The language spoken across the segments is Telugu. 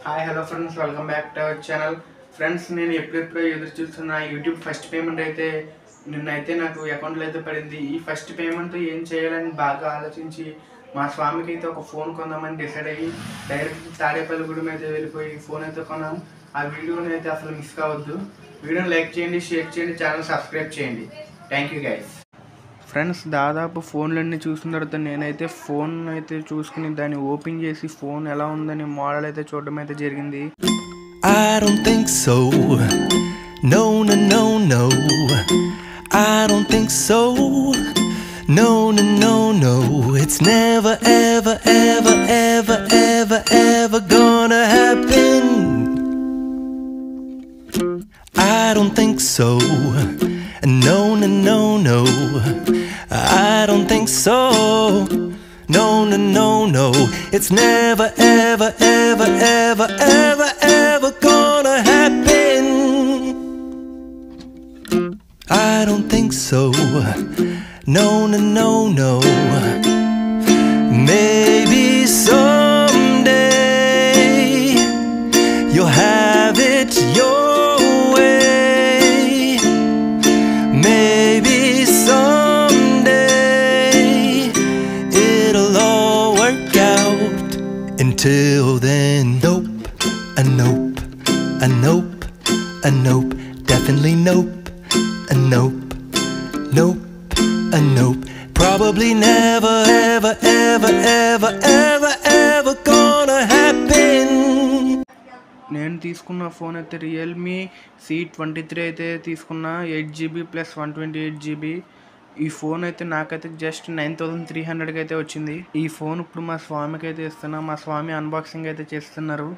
Hi hello friends, welcome back to our channel. Friends, నేను ఎప్పుడెప్పుడో ఎదురు చూస్తున్న యూట్యూబ్ ఫస్ట్ పేమెంట్ అయితే నిన్నైతే నాకు అకౌంట్లో అయితే పడింది. ఈ ఫస్ట్ పేమెంట్ ఏం చేయాలని బాగా ఆలోచించి మా స్వామికి అయితే ఒక ఫోన్ కొందామని డిసైడ్ అయ్యి డైరెక్ట్ తాడేపల్లిగూడెం అయితే వెళ్ళిపోయి ఫోన్ అయితే కొన్నాం. ఆ వీడియోని అయితే అసలు మిస్ కావద్దు. వీడియోని లైక్ చేయండి, షేర్ చేయండి, ఛానల్ సబ్స్క్రైబ్ చేయండి. Thank you guys. ఫ్రెండ్స్, దాదాపు ఫోన్లన్నీ చూసిన తర్వాత నేనైతే ఫోన్ అయితే చూసుకుని దాన్ని ఓపెన్ చేసి ఫోన్ ఎలా ఉందని మోడల్ అయితే చూడడం అయితే జరిగింది. I don't think so. No, no, no, no. I don't think so. No, no, no, no. It's never, ever, ever, ever, ever, ever gonna happen. I don't think so. No, no, no, no. I don't think so. No, no, no, no. It's never, ever, ever, ever, ever, ever gonna happen. I don't think so. No, no, no, no. Maybe someday you'll have it your way. Maybe someday it'll all work out. Until then, nope, a nope, a nope, a nope, definitely nope, a nope, nope, a nope. Probably never, ever, ever, ever, ever, ever gonna happen. నేను తీసుకున్న ఫోన్ అయితే రియల్మీ C23 అయితే తీసుకున్నా. 8GB plus 128GB. ఈ ఫోన్ అయితే నాకైతే జస్ట్ 9300కి అయితే వచ్చింది. ఈ ఫోన్ ఇప్పుడు మా స్వామికి అయితే ఇస్తున్నా. మా స్వామి అన్బాక్సింగ్ అయితే చేస్తున్నారు.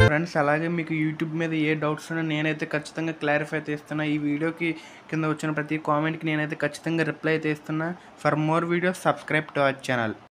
ఫ్రెండ్స్, అలాగే మీకు యూట్యూబ్ మీద ఏ డౌట్స్ ఉన్నా నేనైతే ఖచ్చితంగా క్లారిఫై అయితే ఇస్తున్నా. ఈ వీడియోకి కింద వచ్చిన ప్రతి కామెంట్కి నేనైతే ఖచ్చితంగా రిప్లై అయితే ఇస్తున్నా. For more videos subscribe to our channel.